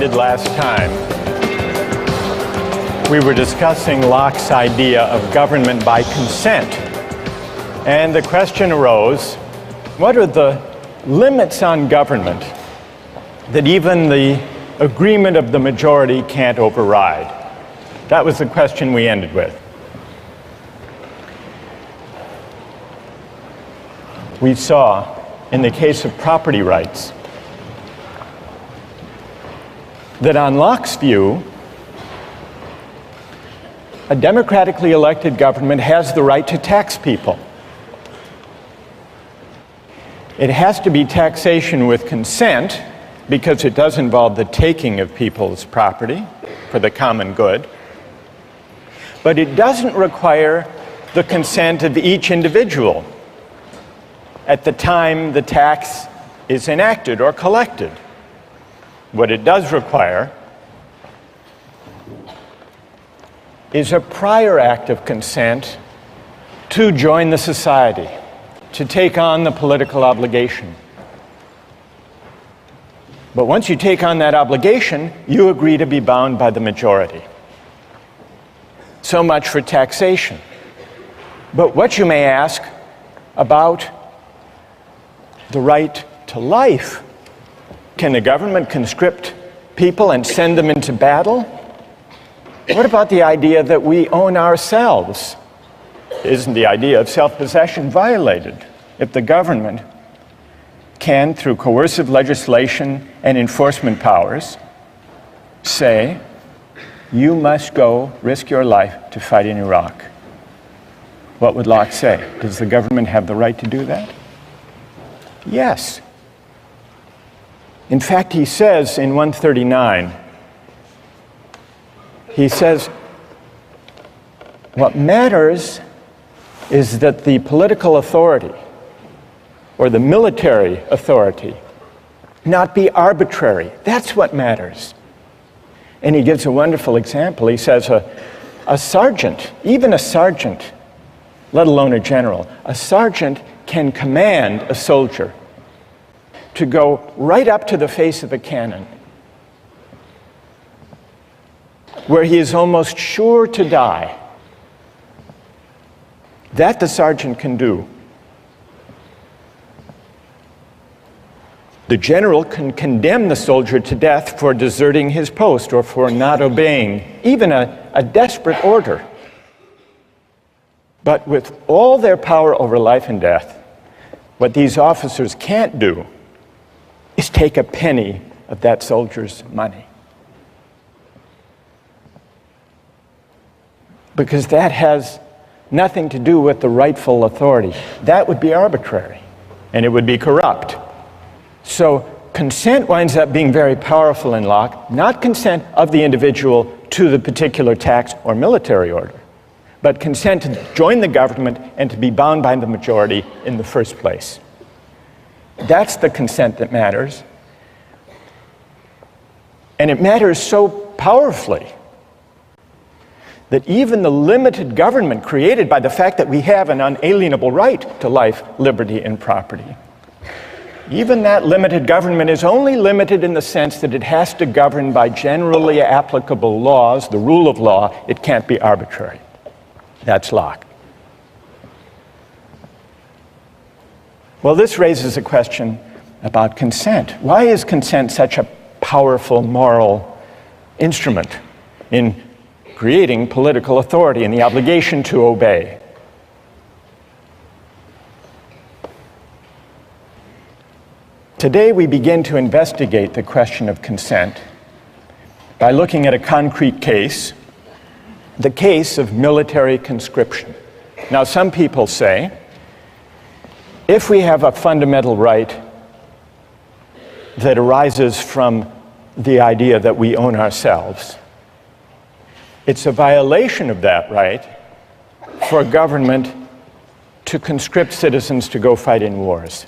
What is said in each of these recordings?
ended last time, we were discussing Locke's idea of government by consent. And the question arose, what are the limits on government that even the agreement of the majority can't override? That was the question we ended with. We saw, in the case of property rights, that on Locke's view, a democratically elected government has the right to tax people. It has to be taxation with consent because it does involve the taking of people's property for the common good. But it doesn't require the consent of each individual at the time the tax is enacted or collected. What it does require is a prior act of consent to join the society, to take on the political obligation. But once you take on that obligation, you agree to be bound by the majority. So much for taxation. But what you may ask about the right to life? Can the government conscript people and send them into battle? What about the idea that we own ourselves? Isn't the idea of self-possession violated if the government can, through coercive legislation and enforcement powers, say, you must go risk your life to fight in Iraq? What would Locke say? Does the government have the right to do that? Yes. In fact, he says in 139, he says, what matters is that the political authority or the military authority not be arbitrary. That's what matters. And he gives a wonderful example. He says a sergeant, even a sergeant, let alone a general, a sergeant can command a soldier to go right up to the face of a cannon where he is almost sure to die. That the sergeant can do. The general can condemn the soldier to death for deserting his post or for not obeying even a desperate order. But with all their power over life and death, what these officers can't do is take a penny of that soldier's money. Because that has nothing to do with the rightful authority. That would be arbitrary, and it would be corrupt. So consent winds up being very powerful in Locke, not consent of the individual to the particular tax or military order, but consent to join the government and to be bound by the majority in the first place. That's the consent that matters. And it matters so powerfully that even the limited government created by the fact that we have an unalienable right to life, liberty, and property, even that limited government is only limited in the sense that it has to govern by generally applicable laws, the rule of law. It can't be arbitrary. That's Locke. Well, this raises a question about consent. Why is consent such a powerful moral instrument in creating political authority and the obligation to obey? Today we begin to investigate the question of consent by looking at a concrete case, the case of military conscription. Now, some people say, if we have a fundamental right that arises from the idea that we own ourselves, it's a violation of that right for government to conscript citizens to go fight in wars.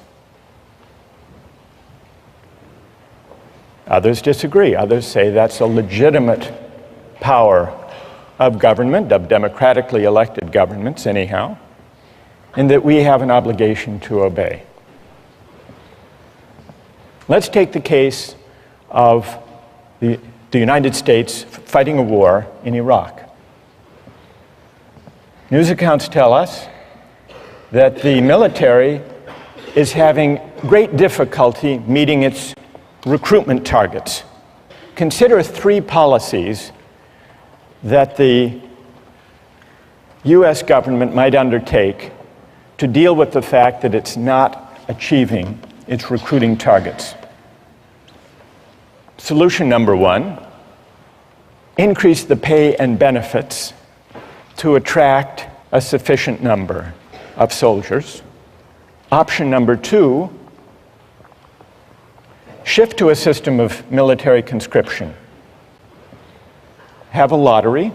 Others disagree. Others say that's a legitimate power of government, of democratically elected governments anyhow, and that we have an obligation to obey. Let's take the case of the United States fighting a war in Iraq. News accounts tell us that the military is having great difficulty meeting its recruitment targets. Consider 3 policies that the US government might undertake to deal with the fact that it's not achieving its recruiting targets. Solution number 1, increase the pay and benefits to attract a sufficient number of soldiers. Option number 2, shift to a system of military conscription. Have a lottery,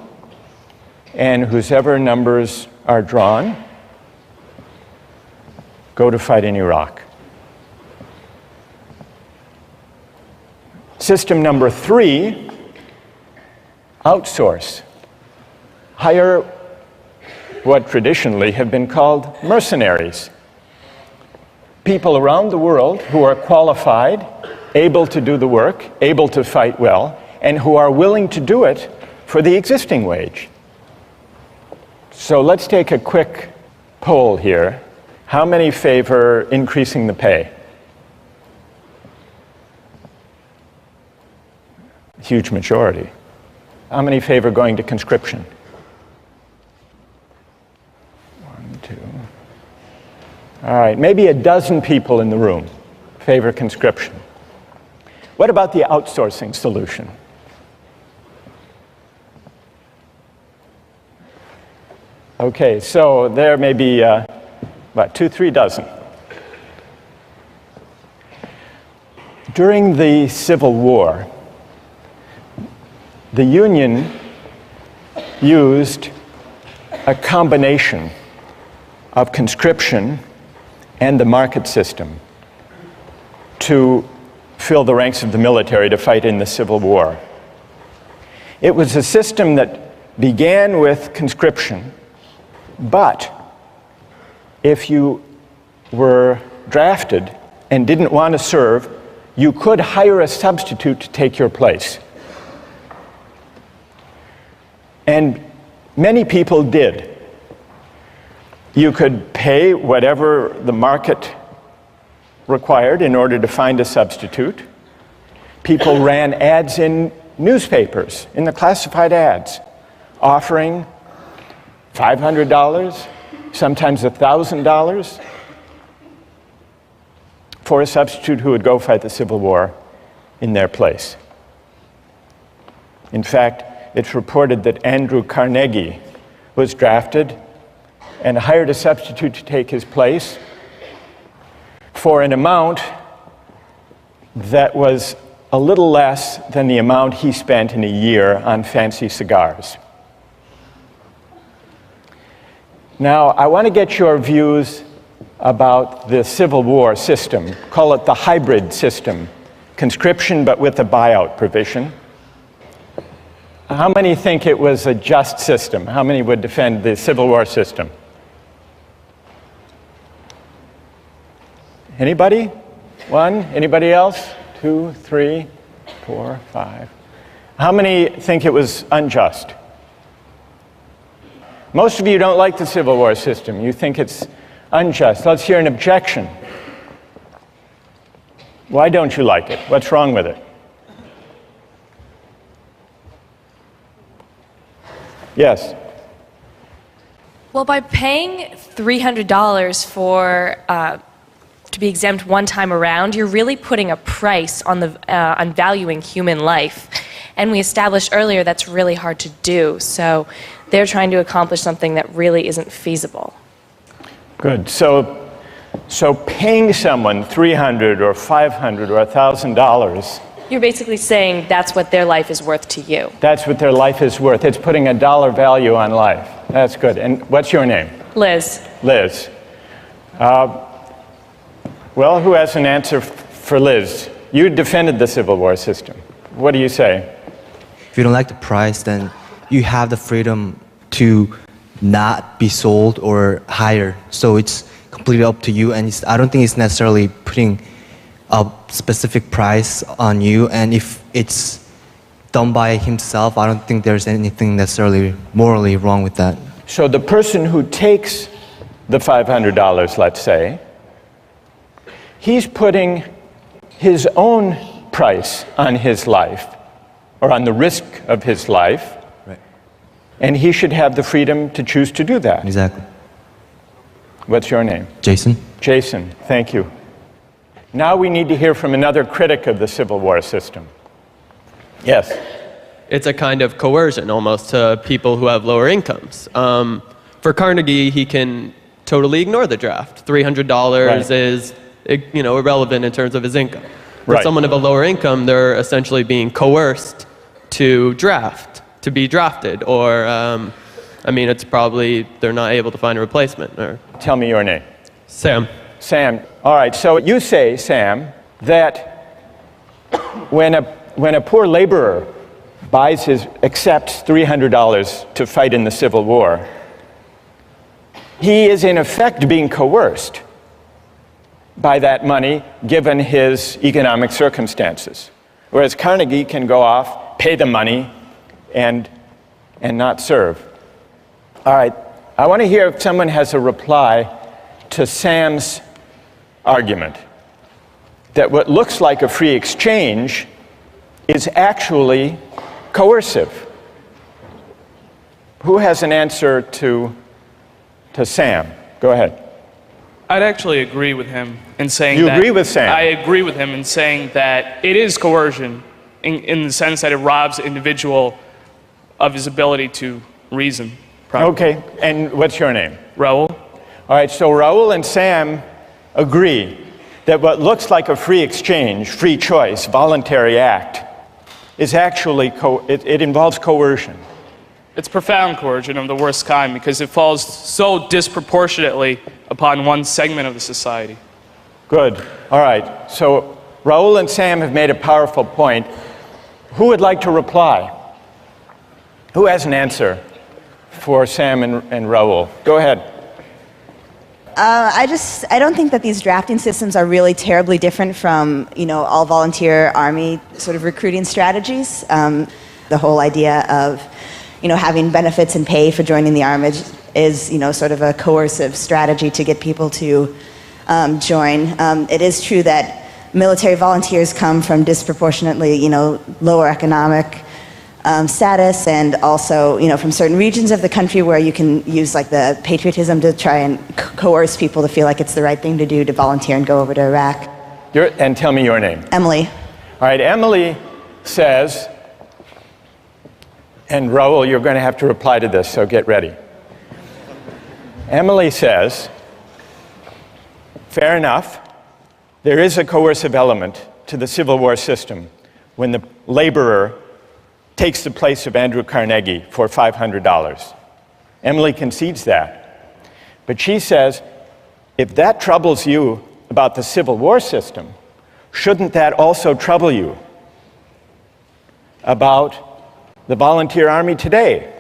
and whosever numbers are drawn, go to fight in Iraq. System number 3, outsource. Hire what traditionally have been called mercenaries. People around the world who are qualified, able to do the work, able to fight well, and who are willing to do it for the existing wage. So let's take a quick poll here. How many favor increasing the pay? Huge majority. How many favor going to conscription? 1, 2. All right, maybe a dozen people in the room favor conscription. What about the outsourcing solution? Okay, so there may be about 2-3 dozen. During the Civil War, the Union used a combination of conscription and the market system to fill the ranks of the military to fight in the Civil War. It was a system that began with conscription, but if you were drafted and didn't want to serve, you could hire a substitute to take your place. And many people did. You could pay whatever the market required in order to find a substitute. People ran ads in newspapers, in the classified ads, offering $500, sometimes $1,000 for a substitute who would go fight the Civil War in their place. In fact, it's reported that Andrew Carnegie was drafted and hired a substitute to take his place for an amount that was a little less than the amount he spent in a year on fancy cigars. Now, I want to get your views about the Civil War system. Call it the hybrid system, conscription but with a buyout provision. How many think it was a just system? How many would defend the Civil War system? Anybody? 1? Anybody else? 2, 3, 4, 5. How many think it was unjust? Most of you don't like the Civil War system. You think it's unjust. Let's hear an objection. Why don't you like it? What's wrong with it? Yes? Well, by paying $300 for to be exempt one time around, you're really putting a price on on valuing human life. And we established earlier that's really hard to do. So they're trying to accomplish something that really isn't feasible. Good. So paying someone $300 or $500 or $1,000. You're basically saying that's what their life is worth to you. That's what their life is worth. It's putting a dollar value on life. That's good. And what's your name? Liz. Liz. Well, who has an answer for Liz? You defended the Civil War system. What do you say? If you don't like the price, then you have the freedom to not be sold or hire. So it's completely up to you, and I don't think it's necessarily putting a specific price on you. And if it's done by himself, I don't think there's anything necessarily morally wrong with that. So the person who takes the $500, let's say, he's putting his own price on his life, or on the risk of his life, Right. and he should have the freedom to choose to do that. Exactly. What's your name? Jason? Jason, thank you. Now we need to hear from another critic of the Civil War system. Yes. It's a kind of coercion almost to people who have lower incomes. For Carnegie, he can totally ignore the draft. $300 Right. is, irrelevant in terms of his income. For Right. someone of a lower income, they're essentially being coerced to be drafted, or it's probably they're not able to find a replacement. Or Tell me your name. Sam. Sam. All right, so you say, Sam, that when a poor laborer accepts $300 to fight in the Civil War, he is in effect being coerced by that money given his economic circumstances. Whereas Carnegie can go off, pay the money, and not serve. All right, I want to hear if someone has a reply to Sam's argument that what looks like a free exchange is actually coercive. Who has an answer to Sam? Go ahead. I'd actually agree with him in saying You that... agree with Sam? I agree with him in saying that it is coercion in the sense that it robs the individual of his ability to reason properly. Okay, and what's your name? Raul? All right, so Raul and Sam agree that what looks like a free exchange, free choice, voluntary act, is actually, it involves coercion. It's profound coercion of the worst kind because it falls so disproportionately upon one segment of the society. Good. All right, so Raul and Sam have made a powerful point. Who would like to reply? Who has an answer for Sam and Raul? Go ahead. I don't think that these drafting systems are really terribly different from, all volunteer army sort of recruiting strategies. The whole idea of, having benefits and pay for joining the army is, sort of a coercive strategy to get people to join. It is true that military volunteers come from disproportionately, lower economic status, and also, from certain regions of the country where you can use like the patriotism to try and coerce people to feel like it's the right thing to do to volunteer and go over to Iraq. And tell me your name. Emily. All right, Emily says, and Raul, you're going to have to reply to this, so get ready. Emily says, fair enough, there is a coercive element to the Civil War system when the laborer takes the place of Andrew Carnegie for $500. Emily concedes that. But she says, if that troubles you about the Civil War system, shouldn't that also trouble you about the volunteer army today?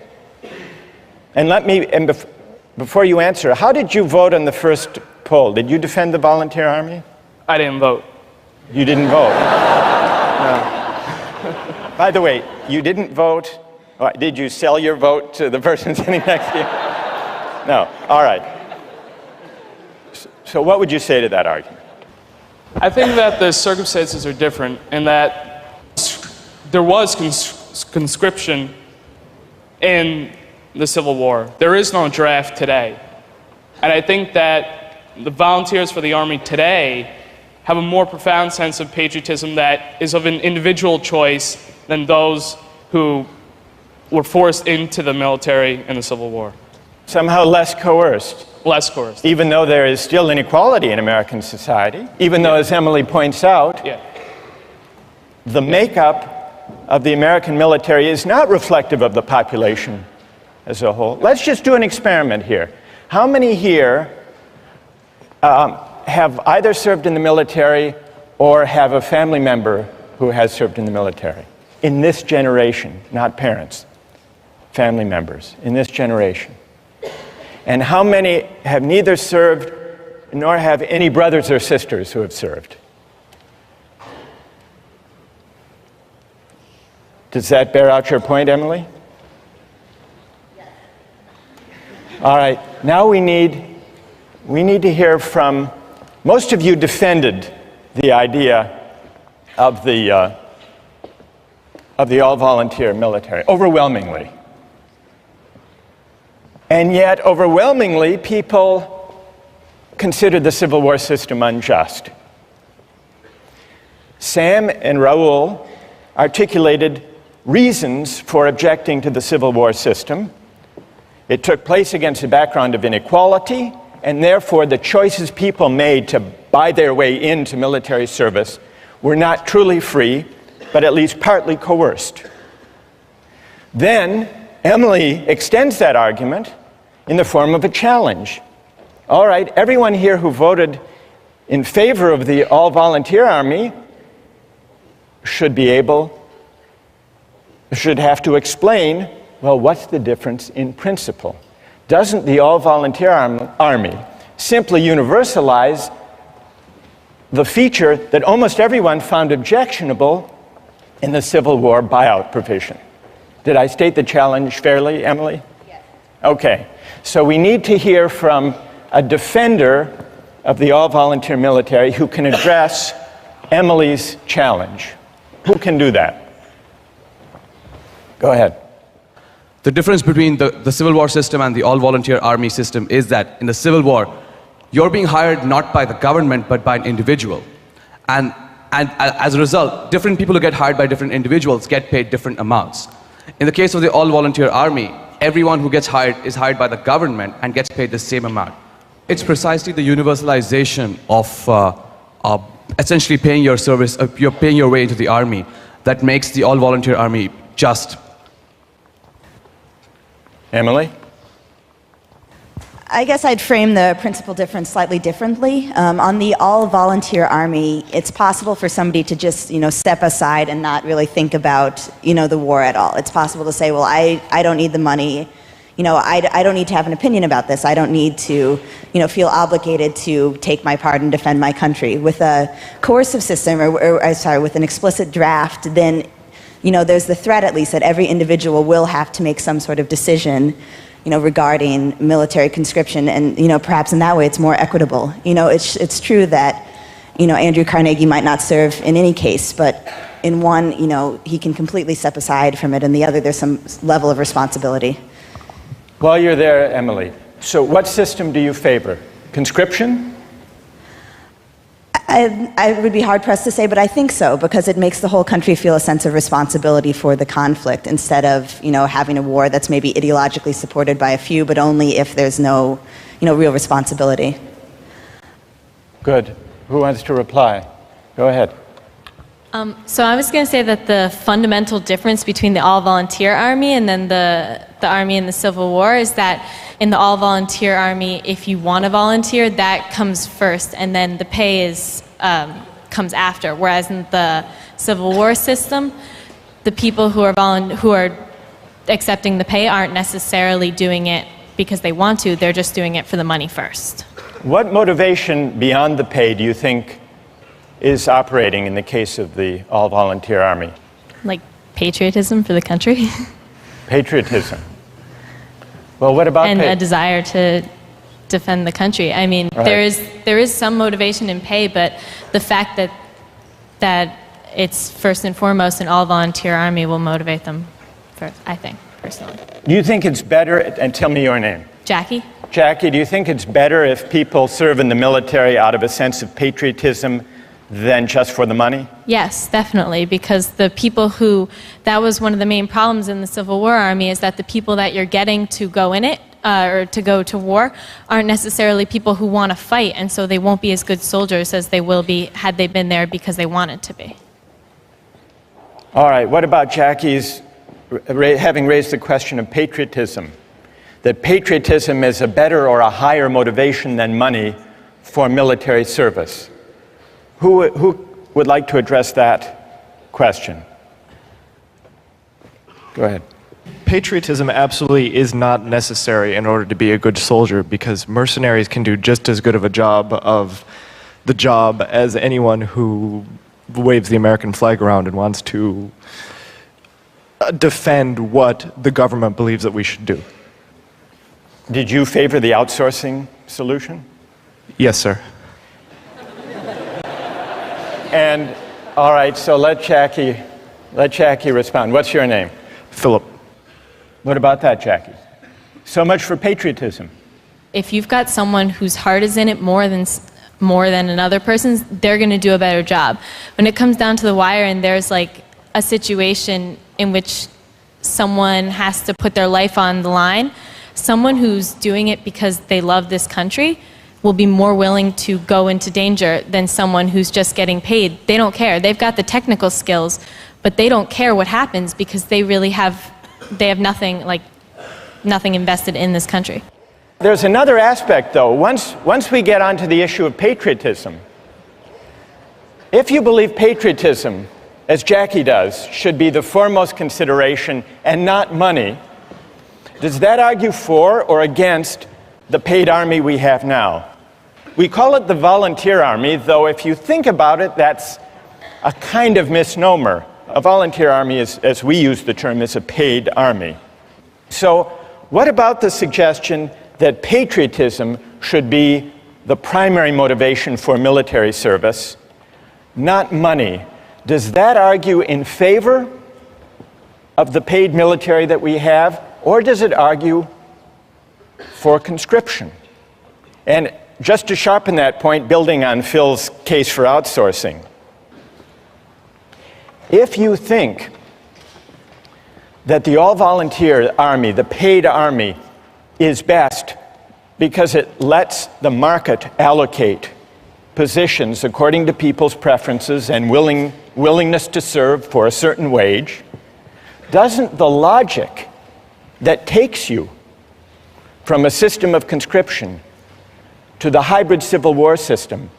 And before you answer, how did you vote on the first poll? Did you defend the volunteer army? I didn't vote. You didn't vote? No. By the way, you didn't vote. Did you sell your vote to the person sitting next to you? No. All right. So what would you say to that argument? I think that the circumstances are different in that there was conscription in the Civil War. There is no draft today. And I think that the volunteers for the Army today have a more profound sense of patriotism that is of an individual choice than those who were forced into the military in the Civil War. Somehow less coerced. Less coerced. Even though there is still inequality in American society, even though, as Emily points out, the makeup of the American military is not reflective of the population as a whole. Let's just do an experiment here. How many here have either served in the military or have a family member who has served in the military? In this generation, not parents, family members, in this generation. And how many have neither served nor have any brothers or sisters who have served? Does that bear out your point, Emily? Yes. All right, now we need to hear from, most of you defended the idea of the all-volunteer military, overwhelmingly. And yet, overwhelmingly, people consider the Civil War system unjust. Sam and Raul articulated reasons for objecting to the Civil War system. It took place against a background of inequality, and therefore the choices people made to buy their way into military service were not truly free, but at least partly coerced. Then Emily extends that argument in the form of a challenge. All right, everyone here who voted in favor of the all-volunteer army should have to explain, well, what's the difference in principle? Doesn't the all-volunteer army simply universalize the feature that almost everyone found objectionable in the Civil War buyout provision? Did I state the challenge fairly, Emily? Yes. Okay, so we need to hear from a defender of the all-volunteer military who can address Emily's challenge. Who can do that? Go ahead. The difference between the Civil War system and the all-volunteer army system is that in the Civil War, you're being hired not by the government, but by an individual. And as a result, different people who get hired by different individuals get paid different amounts. In the case of the all-volunteer army, everyone who gets hired is hired by the government and gets paid the same amount. It's precisely the universalization of essentially paying your service, you're paying your way into the army, that makes the all-volunteer army just. Emily? I guess I'd frame the principal difference slightly differently. On the all-volunteer army, it's possible for somebody to just, step aside and not really think about, the war at all. It's possible to say, well, I don't need the money. I don't need to have an opinion about this. I don't need to, feel obligated to take my part and defend my country. With a coercive system, with an explicit draft, then, there's the threat at least that every individual will have to make some sort of decision regarding military conscription, and perhaps in that way it's more equitable. It's true that Andrew Carnegie might not serve in any case, but in one he can completely step aside from it, and the other there's some level of responsibility. While you're there, Emily, so what system do you favor? Conscription? I would be hard-pressed to say, but I think so, because it makes the whole country feel a sense of responsibility for the conflict, instead of, having a war that's maybe ideologically supported by a few, but only if there's no, real responsibility. Good. Who wants to reply? Go ahead. So I was going to say that the fundamental difference between the all-volunteer army and then the army in the Civil War is that in the all-volunteer army, if you want to volunteer, that comes first, and then the pay comes after. Whereas in the Civil War system, the people who are accepting the pay aren't necessarily doing it because they want to. They're just doing it for the money first. What motivation beyond the pay do you think is operating in the case of the all-volunteer army? Like patriotism for the country. Patriotism. Well, what about and a desire to defend the country. I mean, right. there is some motivation in pay, but the fact that it's first and foremost an all-volunteer army will motivate them first, I think, personally. Do you think it's better, and tell me your name. Jackie? Jackie, do you think it's better if people serve in the military out of a sense of patriotism than just for the money? Yes, definitely, because the people that was one of the main problems in the Civil War Army, is that the people that you're getting to go in it, or to go to war, aren't necessarily people who want to fight, and so they won't be as good soldiers as they will be had they been there because they wanted to be. All right, what about Jackie's having raised the question of patriotism? That patriotism is a better or a higher motivation than money for military service. Who would like to address that question? Go ahead. Patriotism absolutely is not necessary in order to be a good soldier, because mercenaries can do just as good of a job as anyone who waves the American flag around and wants to defend what the government believes that we should do. Did you favor the outsourcing solution? Yes, sir. And, all right, so let Jackie respond. What's your name? Philip. What about that, Jackie? So much for patriotism. If you've got someone whose heart is in it more than another person's, they're going to do a better job. When it comes down to the wire and there's like a situation in which someone has to put their life on the line, someone who's doing it because they love this country will be more willing to go into danger than someone who's just getting paid. They don't care. They've got the technical skills, but they don't care what happens because they have nothing invested in this country. There's another aspect, though. Once we get onto the issue of patriotism, if you believe patriotism, as Jackie does, should be the foremost consideration and not money, does that argue for or against the paid army we have now? We call it the volunteer army, though if you think about it, that's a kind of misnomer. A volunteer army, as we use the term, is a paid army. So what about the suggestion that patriotism should be the primary motivation for military service, not money? Does that argue in favor of the paid military that we have, or does it argue for conscription? And just to sharpen that point, building on Phil's case for outsourcing, if you think that the all-volunteer army, the paid army, is best because it lets the market allocate positions according to people's preferences and willingness to serve for a certain wage, doesn't the logic that takes you from a system of conscription to the hybrid Civil War system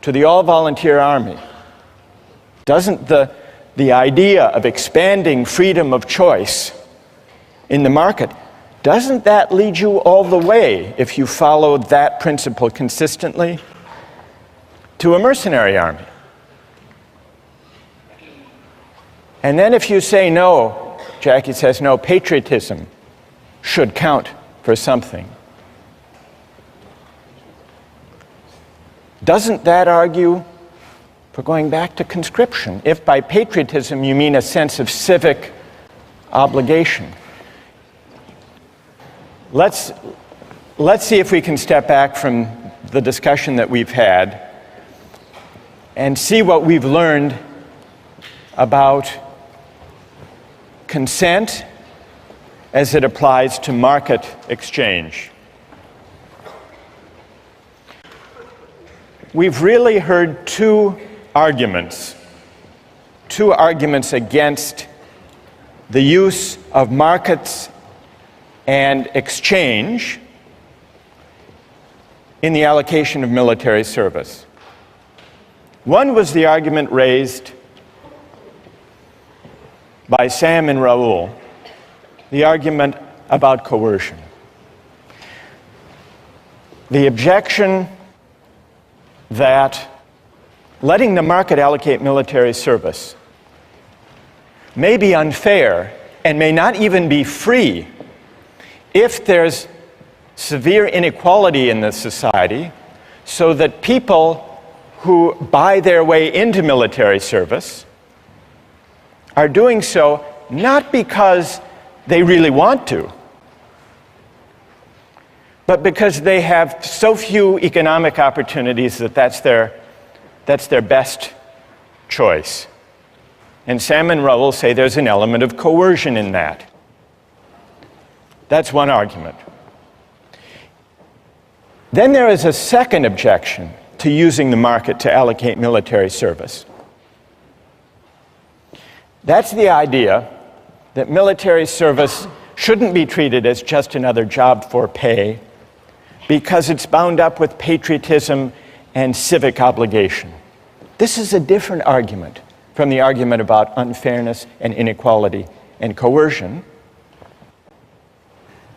to the all-volunteer army, doesn't the idea of expanding freedom of choice in the market, doesn't that lead you all the way, if you follow that principle consistently, to a mercenary army? And then if you say no, Jackie says no, patriotism should count for something, doesn't that argue for going back to conscription, if by patriotism you mean a sense of civic obligation? Let's see if we can step back from the discussion that we've had and see what we've learned about consent as it applies to market exchange. We've really heard two arguments against the use of markets and exchange in the allocation of military service. One was the argument raised by Sam and Raul, the argument about coercion. The objection that letting the market allocate military service may be unfair and may not even be free if there's severe inequality in the society, so that people who buy their way into military service are doing so not because they really want to, but because they have so few economic opportunities that that's their best choice. And Sam and Raul say there's an element of coercion in that. That's one argument. Then there is a second objection to using the market to allocate military service. That's the idea that military service shouldn't be treated as just another job for pay because it's bound up with patriotism and civic obligation. This is a different argument from the argument about unfairness and inequality and coercion.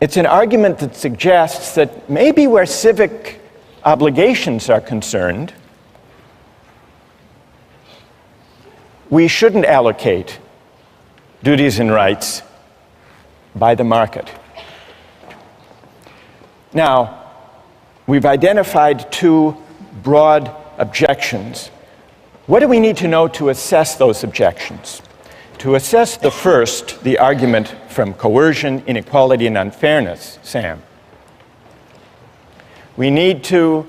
It's an argument that suggests that maybe where civic obligations are concerned, we shouldn't allocate duties and rights by the market. Now, we've identified two broad objections. What do we need to know to assess those objections? To assess the first, the argument from coercion, inequality, and unfairness, Sam, we need to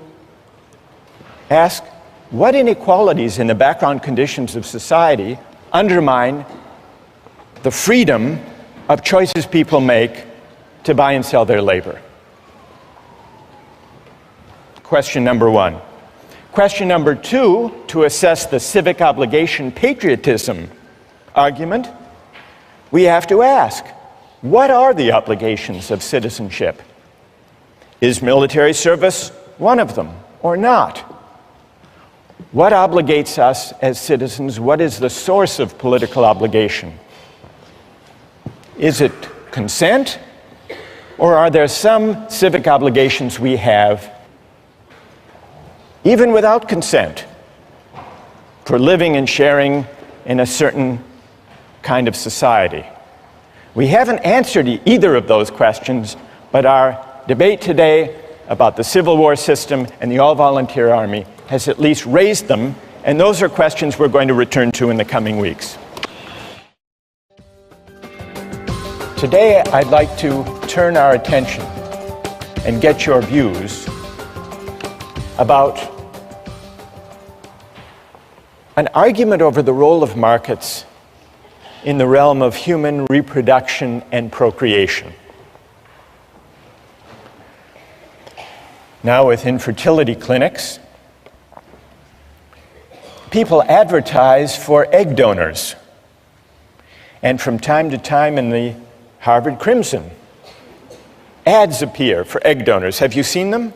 ask what inequalities in the background conditions of society undermine the freedom of choices people make to buy and sell their labor. Question number one. Question number two, to assess the civic obligation patriotism argument, we have to ask, what are the obligations of citizenship? Is military service one of them or not? What obligates us as citizens? What is the source of political obligation? Is it consent, or are there some civic obligations we have even without consent for living and sharing in a certain kind of society? We haven't answered either of those questions, but our debate today about the Civil War system and the all-volunteer army has at least raised them, and those are questions we're going to return to in the coming weeks. Today, I'd like to turn our attention and get your views about an argument over the role of markets in the realm of human reproduction and procreation. Now, with infertility clinics, people advertise for egg donors. And from time to time in the Harvard Crimson, ads appear for egg donors. Have you seen them?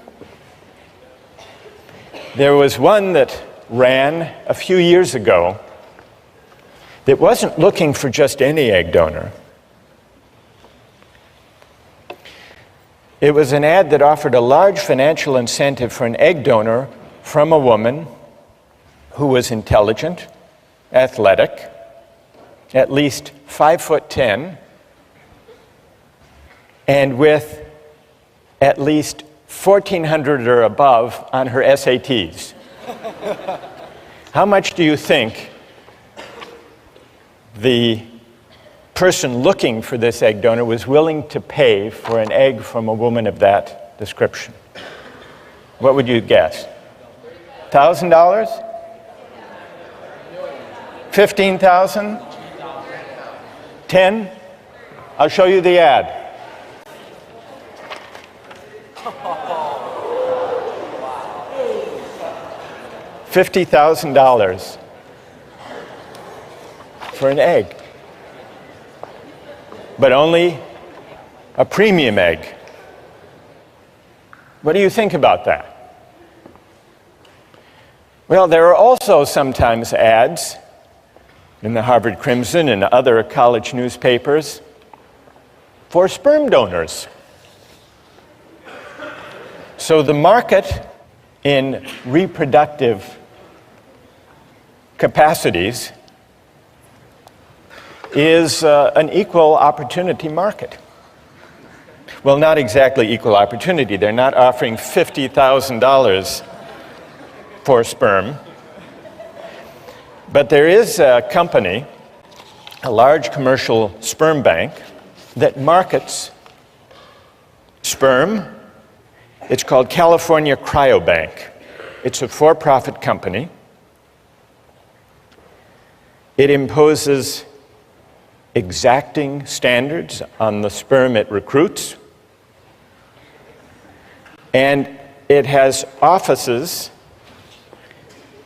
There was one that ran a few years ago that wasn't looking for just any egg donor. It was an ad that offered a large financial incentive for an egg donor from a woman who was intelligent, athletic, at least 5'10", and with at least 1,400 or above on her SATs. How much do you think the person looking for this egg donor was willing to pay for an egg from a woman of that description? What would you guess? $1,000? 15,000? 10? I'll show you the ad. $50,000 for an egg, but only a premium egg. What do you think about that? Well, there are also sometimes ads in the Harvard Crimson and other college newspapers for sperm donors. So the market in reproductive capacities is an equal opportunity market. Well, not exactly equal opportunity. They're not offering $50,000 for sperm. But there is a company, a large commercial sperm bank, that markets sperm. It's called California Cryobank. It's a for-profit company. It imposes exacting standards on the sperm it recruits. And it has offices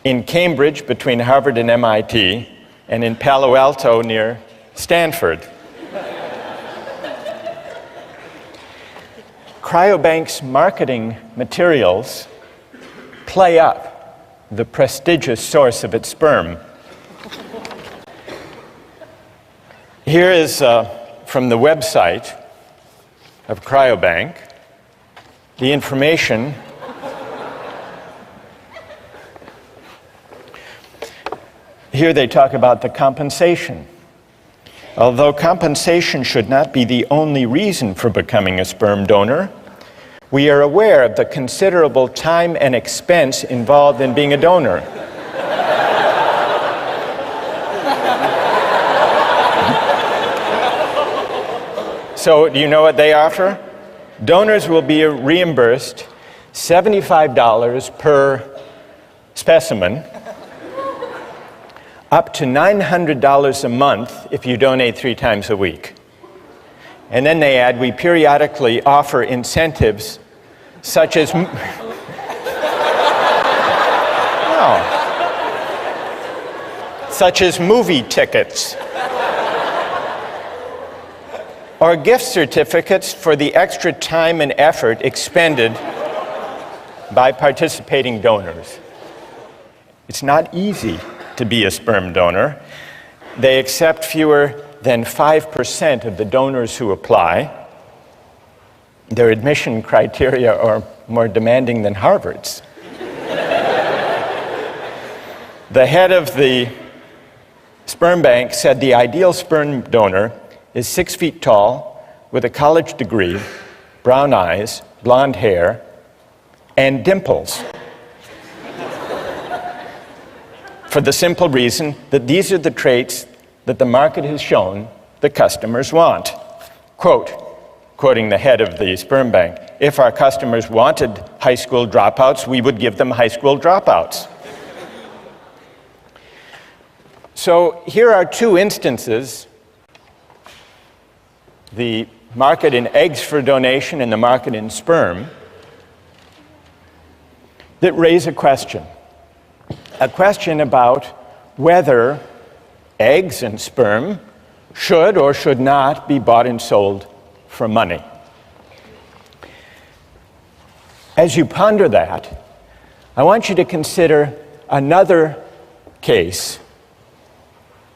in Cambridge between Harvard and MIT, and in Palo Alto near Stanford. Cryobank's marketing materials play up the prestigious source of its sperm. Here is from the website of Cryobank the information Here they talk about the compensation. Although compensation should not be the only reason for becoming a sperm donor, we are aware of the considerable time and expense involved in being a donor. So, do you know what they offer? Donors will be reimbursed $75 per specimen, up to $900 a month if you donate 3 times a week. And then they add, we periodically offer incentives such as such as movie tickets or gift certificates for the extra time and effort expended by participating donors. It's not easy to be a sperm donor. They accept fewer than 5% of the donors who apply. Their admission criteria are more demanding than Harvard's. The head of the sperm bank said the ideal sperm donor is 6 feet tall, with a college degree, brown eyes, blonde hair, and dimples. For the simple reason that these are the traits that the market has shown the customers want. Quoting the head of the sperm bank, if our customers wanted high school dropouts, we would give them high school dropouts. So here are 2 instances, the market in eggs for donation and the market in sperm, that raise a question about whether eggs and sperm should or should not be bought and sold for money. As you ponder that, I want you to consider another case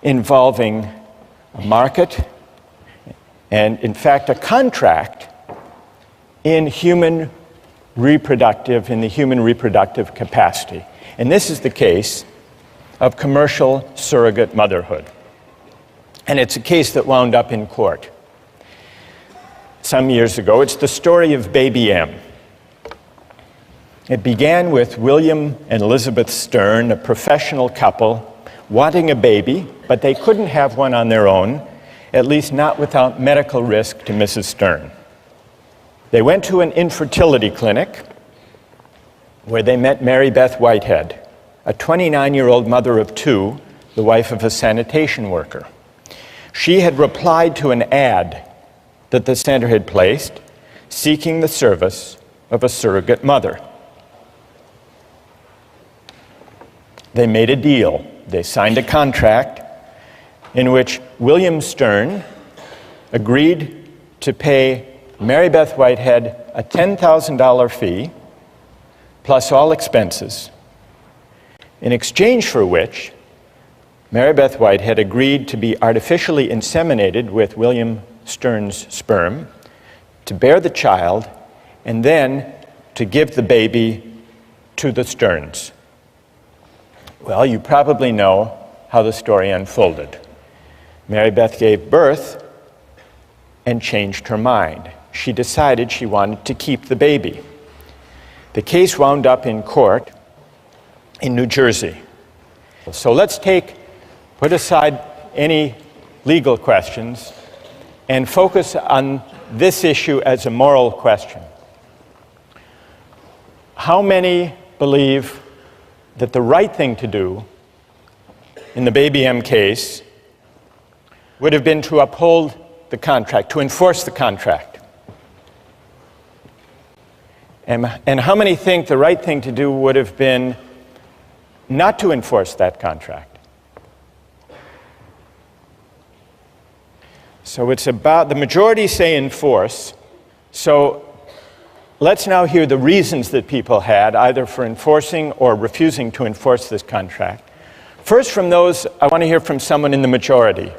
involving a market and, in fact, a contract in the human reproductive capacity. And this is the case of commercial surrogate motherhood. And it's a case that wound up in court some years ago. It's the story of baby M. It began with William and Elizabeth Stern, a professional couple, wanting a baby, but they couldn't have one on their own, at least not without medical risk to Mrs. Stern. They went to an infertility clinic where they met Mary Beth Whitehead, a 29-year-old mother of 2, the wife of a sanitation worker. She had replied to an ad that the center had placed, seeking the service of a surrogate mother. They made a deal. They signed a contract in which William Stern agreed to pay Mary Beth Whitehead a $10,000 fee plus all expenses, in exchange for which Mary Beth Whitehead agreed to be artificially inseminated with William Stern's sperm, to bear the child, and then to give the baby to the Sterns. Well, you probably know how the story unfolded. Mary Beth gave birth and changed her mind. She decided she wanted to keep the baby. The case wound up in court in New Jersey. So let's put aside any legal questions and focus on this issue as a moral question. How many believe that the right thing to do in the baby M case would have been to uphold the contract, to enforce the contract? And how many think the right thing to do would have been not to enforce that contract? So it's about, the majority say enforce. So let's now hear the reasons that people had, either for enforcing or refusing to enforce this contract. First, from those, I want to hear from someone in the majority.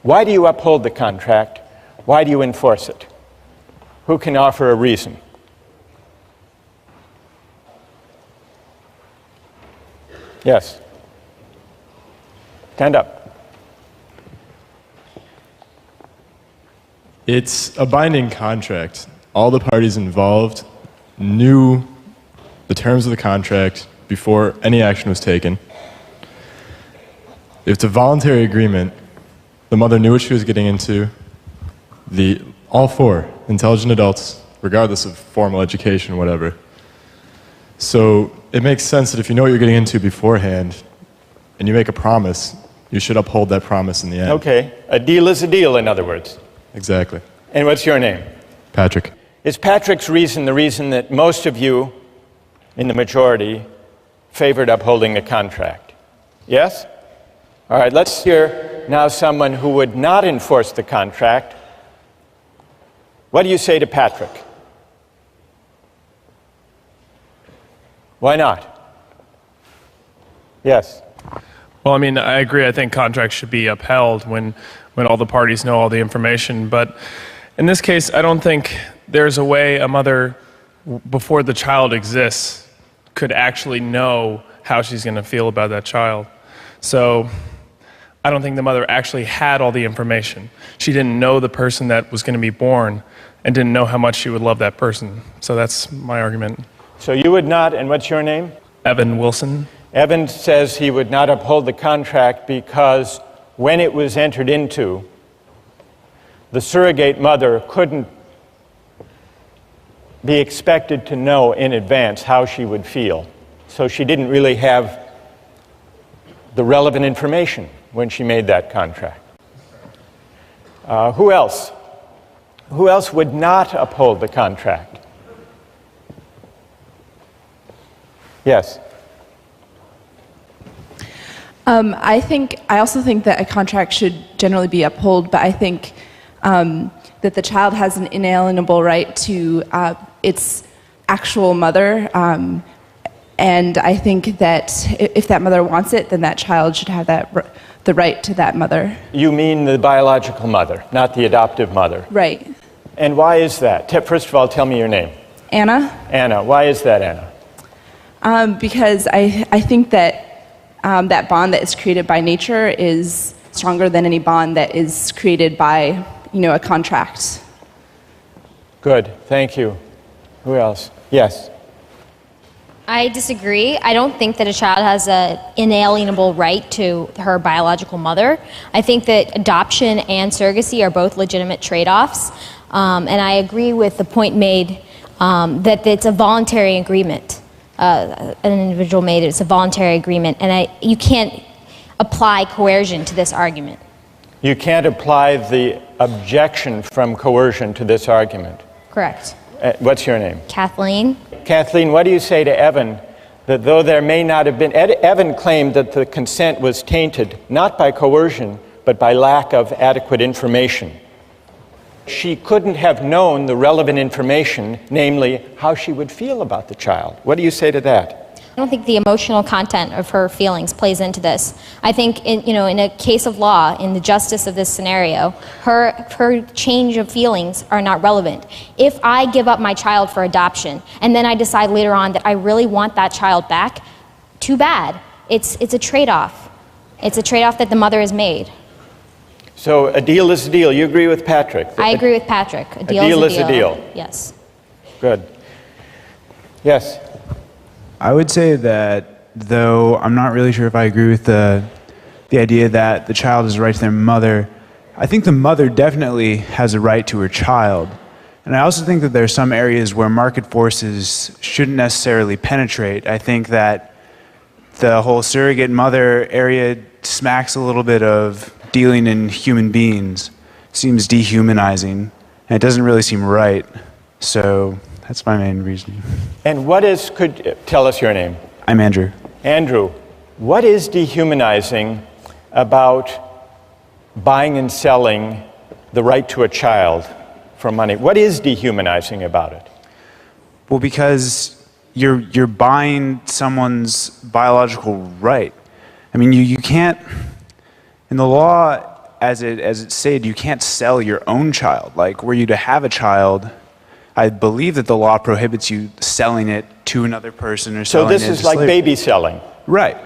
Why do you uphold the contract? Why do you enforce it? Who can offer a reason? Yes. Stand up. It's a binding contract. All the parties involved knew the terms of the contract before any action was taken. If it's a voluntary agreement, the mother knew what she was getting into. All four intelligent adults, regardless of formal education, whatever. So it makes sense that if you know what you're getting into beforehand and you make a promise, you should uphold that promise in the end. Okay, a deal is a deal, in other words. Exactly. And what's your name? Patrick. Is Patrick's reason the reason that most of you in the majority favored upholding the contract? Yes? All right, let's hear now someone who would not enforce the contract. What do you say to Patrick? Why not? Yes. Well, I mean, I agree. I think contracts should be upheld when all the parties know all the information. But in this case, I don't think there's a way a mother, before the child exists, could actually know how she's going to feel about that child. So I don't think the mother actually had all the information. She didn't know the person that was going to be born and didn't know how much she would love that person. So that's my argument. So you would not, and what's your name? Evan Wilson. Evan says he would not uphold the contract because when it was entered into, the surrogate mother couldn't be expected to know in advance how she would feel. So she didn't really have the relevant information when she made that contract. Who else? Who else would not uphold the contract? Yes. I also think that a contract should generally be upheld, but I think that the child has an inalienable right to its actual mother, and I think that if that mother wants it, then that child should have the right to that mother. You mean the biological mother, not the adoptive mother? Right. And why is that? First of all, tell me your name. Anna? Anna. Why is that, Anna? Because I think that that bond that is created by nature is stronger than any bond that is created by, a contract. Good, thank you. Who else? Yes. I disagree. I don't think that a child has an inalienable right to her biological mother. I think that adoption and surrogacy are both legitimate trade-offs. And I agree with the point made that it's a voluntary agreement. An individual made it. It's a voluntary agreement. And you can't apply coercion to this argument. You can't apply the objection from coercion to this argument. Correct. What's your name? Kathleen. Kathleen, what do you say to Evan that though there may not have been, Evan claimed that the consent was tainted not by coercion but by lack of adequate information. She couldn't have known the relevant information, namely how she would feel about the child. What do you say to that? I don't think the emotional content of her feelings plays into this. I think in a case of law, in the justice of this scenario, her change of feelings are not relevant. If I give up my child for adoption and then I decide later on that I really want that child back, too bad. It's a trade-off. It's a trade-off that the mother has made. So a deal is a deal. You agree with Patrick? I agree with Patrick. A deal is a deal. Yes. Good. Yes. I would say that, though I'm not really sure if I agree with the idea that the child has a right to their mother, I think the mother definitely has a right to her child. And I also think that there are some areas where market forces shouldn't necessarily penetrate. I think that the whole surrogate mother area smacks a little bit of dealing in human beings. Seems dehumanizing, and it doesn't really seem right. So that's my main reasoning. And tell us your name. I'm Andrew. Andrew, what is dehumanizing about buying and selling the right to a child for money? What is dehumanizing about it? Well, because you're buying someone's biological right. I mean, you can't, in the law, as it's stated, you can't sell your own child. Like, were you to have a child, I believe that the law prohibits you selling it to another person or selling it. So this is like baby selling. Right.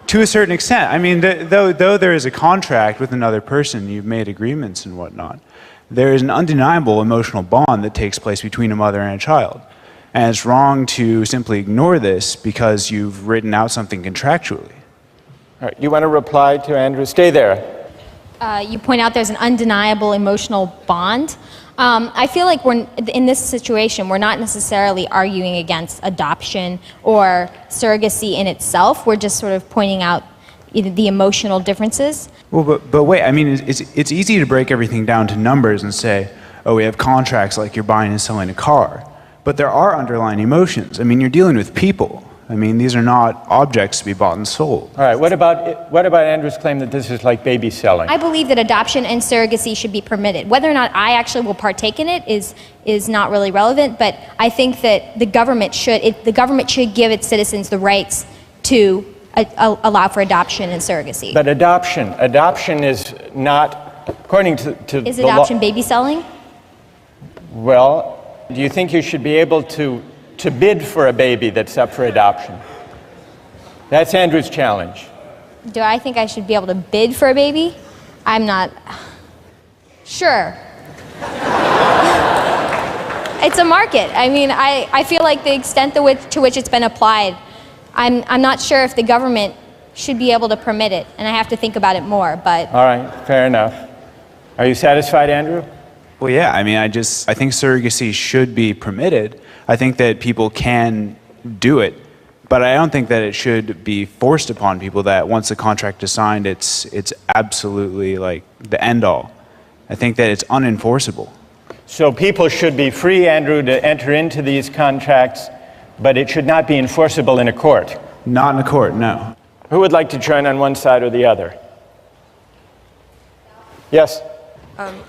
To a certain extent. I mean, though there is a contract with another person, you've made agreements and whatnot. there is an undeniable emotional bond that takes place between a mother and a child. And it's wrong to simply ignore this because you've written out something contractually. All right, you want to reply to Andrew? Stay there. You point out there's an undeniable emotional bond. I feel like we're in this situation, we're not necessarily arguing against adoption or surrogacy in itself. We're just sort of pointing out the emotional differences. Well, but wait, I mean, it's easy to break everything down to numbers and say, oh, we have contracts like you're buying and selling a car. But there are underlying emotions. I mean, you're dealing with people. I mean, these are not objects to be bought and sold. All right, what about Andrew's claim that this is like baby selling? I believe that adoption and surrogacy should be permitted. Whether or not I actually will partake in it is not really relevant, but I think that the government should give its citizens the rights to allow for adoption and surrogacy. But adoption is not, according to Is the law. adoption baby selling? Well, do you think you should be able to bid for a baby that's up for adoption? That's Andrew's challenge. Do I think I should be able to bid for a baby? I'm not sure. It's a market. I mean, I feel like the extent to which it's been applied, I'm not sure if the government should be able to permit it, and I have to think about it more, but... All right, fair enough. Are you satisfied, Andrew? Well, yeah, I mean, I think surrogacy should be permitted. I think that people can do it, but I don't think that it should be forced upon people that once the contract is signed, it's absolutely like the end all. I think that it's unenforceable. So people should be free, Andrew, to enter into these contracts, but it should not be enforceable in a court. Not in a court, no. Who would like to join on one side or the other? Yes?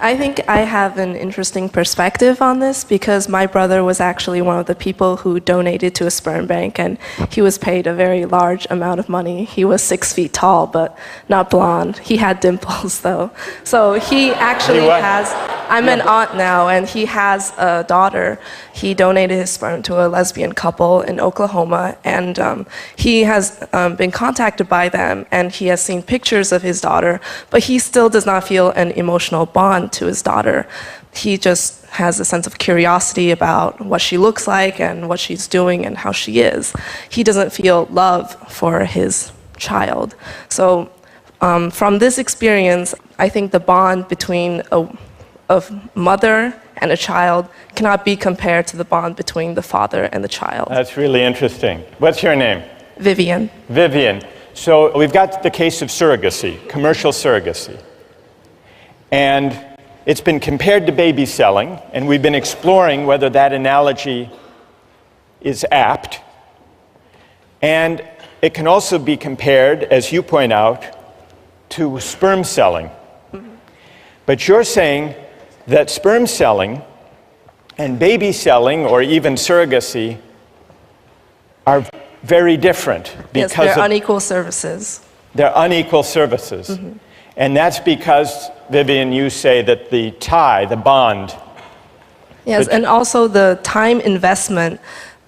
I think I have an interesting perspective on this because my brother was actually one of the people who donated to a sperm bank, and he was paid a very large amount of money. He was 6 feet tall, but not blonde. He had dimples, though. So he actually has... I'm an aunt now, and he has a daughter. He donated his sperm to a lesbian couple in Oklahoma, and he has been contacted by them, and he has seen pictures of his daughter, but he still does not feel an emotional bond to his daughter. He just has a sense of curiosity about what she looks like and what she's doing and how she is. He doesn't feel love for his child. So from this experience, I think the bond between a mother and a child cannot be compared to the bond between the father and the child. That's really interesting. What's your name? Vivian. Vivian. So we've got the case of surrogacy, commercial surrogacy. And it's been compared to baby selling, and we've been exploring whether that analogy is apt. And it can also be compared, as you point out, to sperm selling. But you're saying that sperm selling and baby selling, or even surrogacy, are very different because yes, they're unequal services. They're unequal services. Mm-hmm. And that's because, Vivian, you say that the tie, the bond... Yes, and also the time investment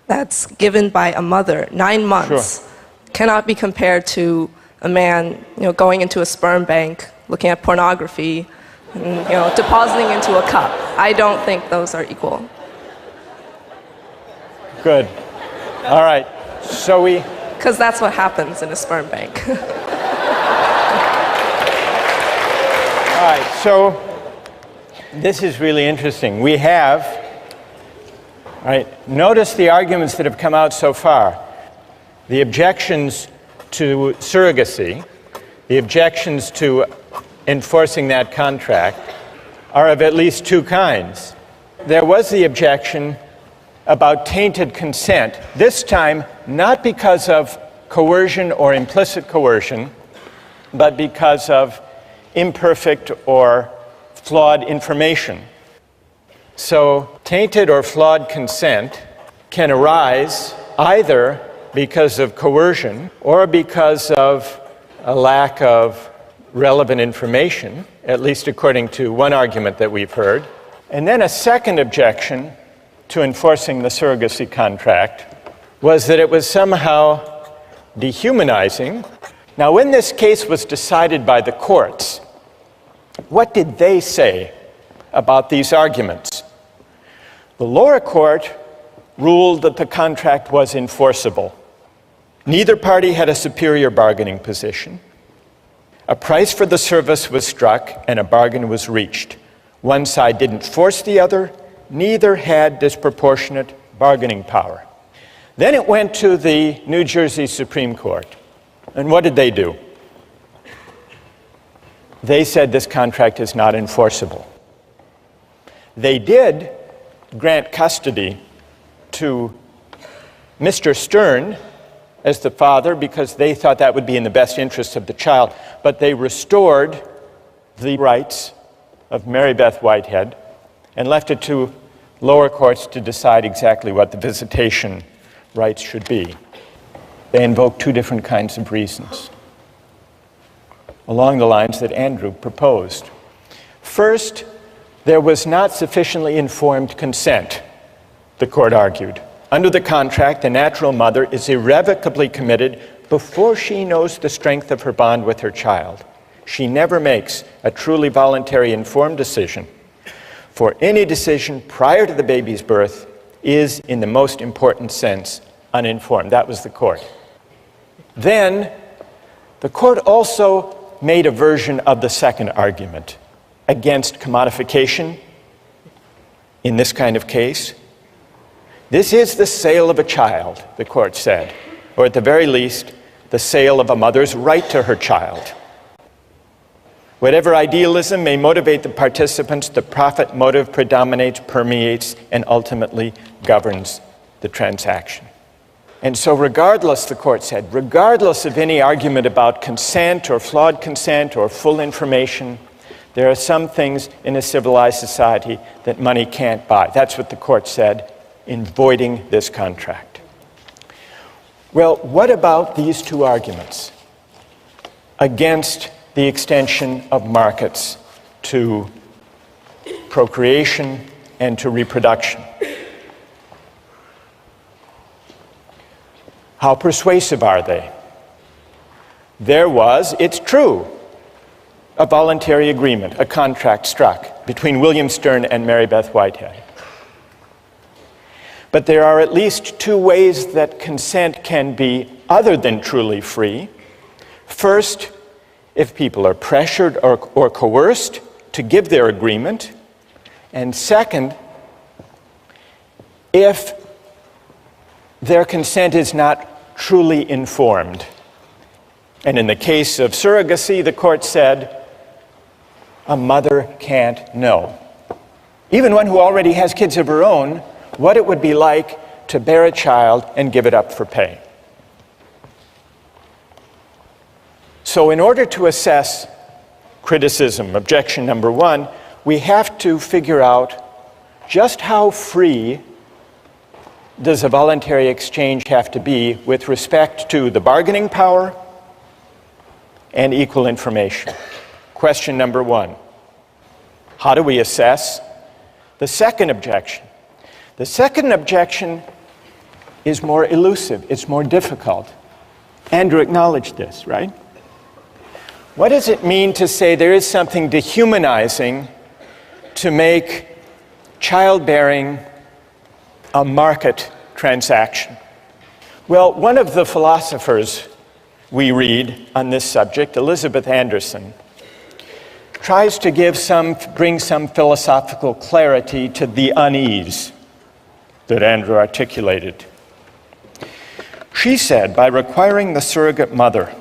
that's given by a mother, 9 months, cannot be compared to a man, going into a sperm bank, looking at pornography, and, depositing into a cup. I don't think those are equal. Good. All right. So we... Because that's what happens in a sperm bank. All right, so this is really interesting. We have, all right, notice the arguments that have come out so far. The objections to surrogacy, the objections to enforcing that contract are of at least 2 kinds. There was the objection about tainted consent, this time not because of coercion or implicit coercion, but because of imperfect or flawed information. So tainted or flawed consent can arise either because of coercion or because of a lack of relevant information, at least according to one argument that we've heard. And then a second objection to enforcing the surrogacy contract was that it was somehow dehumanizing. Now, when this case was decided by the courts, what did they say about these arguments. The lower court ruled that the contract was enforceable. Neither party had a superior bargaining position. A price for the service was struck and a bargain was reached. One side didn't force the other, neither had disproportionate bargaining power. Then it went to the New Jersey Supreme Court. And what did they do? They said this contract is not enforceable. They did grant custody to Mr. Stern as the father because they thought that would be in the best interest of the child, but they restored the rights of Mary Beth Whitehead and left it to lower courts to decide exactly what the visitation rights should be. They invoked two different kinds of reasons, along the lines that Andrew proposed. First, there was not sufficiently informed consent, the court argued. Under the contract, the natural mother is irrevocably committed before she knows the strength of her bond with her child. She never makes a truly voluntary informed decision, for any decision prior to the baby's birth is, in the most important sense, uninformed. That was the court. Then, the court also made a version of the second argument against commodification in this kind of case. This is the sale of a child, the court said, or at the very least, the sale of a mother's right to her child. Whatever idealism may motivate the participants, the profit motive predominates, permeates, and ultimately governs the transaction. And so regardless, the court said, regardless of any argument about consent or flawed consent or full information, there are some things in a civilized society that money can't buy. That's what the court said in voiding this contract. Well, what about these two arguments against the extension of markets to procreation and to reproduction? How persuasive are they? There was, it's true, a voluntary agreement, a contract struck between William Stern and Mary Beth Whitehead. But there are at least two ways that consent can be other than truly free. First, if people are pressured or coerced to give their agreement. And second, if their consent is not truly informed. And in the case of surrogacy, the court said, a mother can't know, even one who already has kids of her own, what it would be like to bear a child and give it up for pay. So in order to assess criticism, objection number one, we have to figure out just how free does a voluntary exchange have to be with respect to the bargaining power and equal information. Question number one, how do we assess the second objection? The second objection is more elusive, it's more difficult. Andrew acknowledged this, right? What does it mean to say there is something dehumanizing to make childbearing a market transaction? Well, one of the philosophers we read on this subject, Elizabeth Anderson, tries to bring some philosophical clarity to the unease that Andrew articulated. She said, by requiring the surrogate mother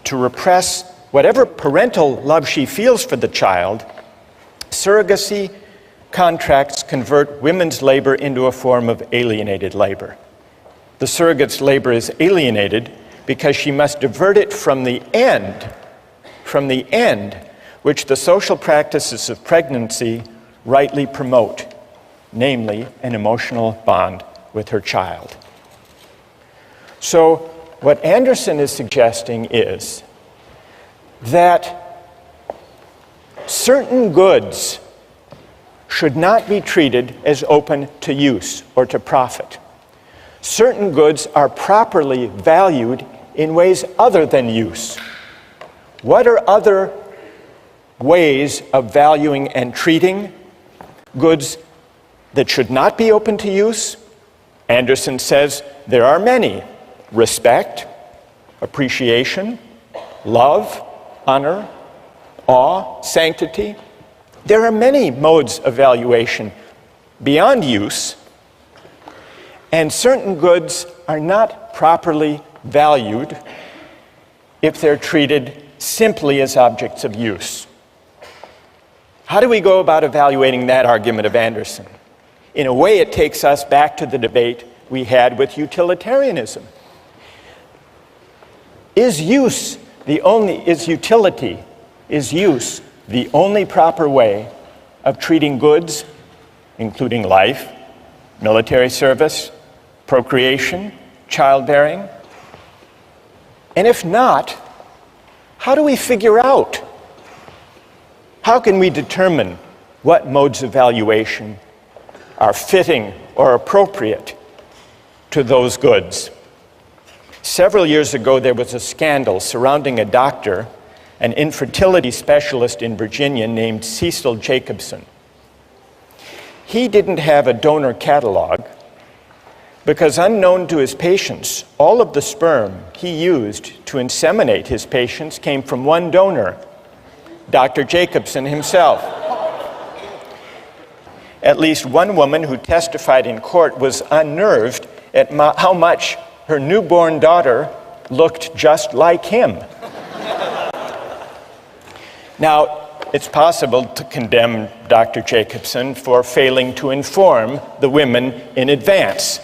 to repress whatever parental love she feels for the child, surrogacy contracts convert women's labor into a form of alienated labor. The surrogate's labor is alienated because she must divert it from the end which the social practices of pregnancy rightly promote, namely an emotional bond with her child. So what Anderson is suggesting is that certain goods should not be treated as open to use or to profit. Certain goods are properly valued in ways other than use. What are other ways of valuing and treating Goods that should not be open to use, Anderson says there are many: respect, appreciation, love, honor, awe, sanctity. There are many modes of valuation beyond use, and certain goods are not properly valued if they're treated simply as objects of use. How do we go about evaluating that argument of Anderson? In a way, it takes us back to the debate we had with utilitarianism. Is use the only proper way of treating goods, including life, military service, procreation, childbearing? And if not, how do we figure out? How can we determine what modes of valuation are fitting or appropriate to those goods? Several years ago, there was a scandal surrounding a doctor, an infertility specialist in Virginia named Cecil Jacobson. He didn't have a donor catalog because, unknown to his patients, all of the sperm he used to inseminate his patients came from one donor, Dr. Jacobson himself. At least one woman who testified in court was unnerved at how much her newborn daughter looked just like him. Now, it's possible to condemn Dr. Jacobson for failing to inform the women in advance.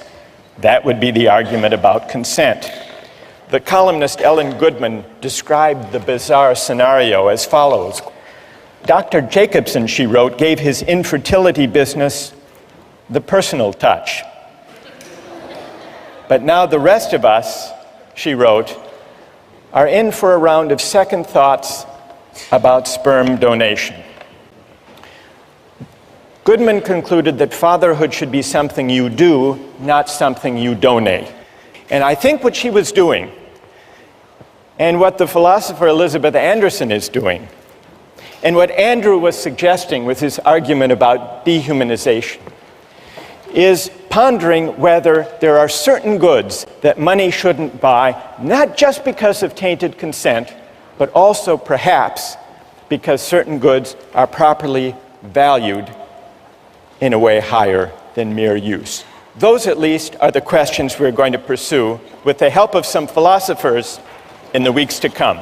That would be the argument about consent. The columnist Ellen Goodman described the bizarre scenario as follows. Dr. Jacobson, she wrote, gave his infertility business the personal touch. But now the rest of us, she wrote, are in for a round of second thoughts about sperm donation. Goodman concluded that fatherhood should be something you do, not something you donate. And I think what she was doing, and what the philosopher Elizabeth Anderson is doing, and what Andrew was suggesting with his argument about dehumanization, is pondering whether there are certain goods that money shouldn't buy, not just because of tainted consent, but also perhaps because certain goods are properly valued in a way higher than mere use. Those, at least, are the questions we're going to pursue with the help of some philosophers in the weeks to come.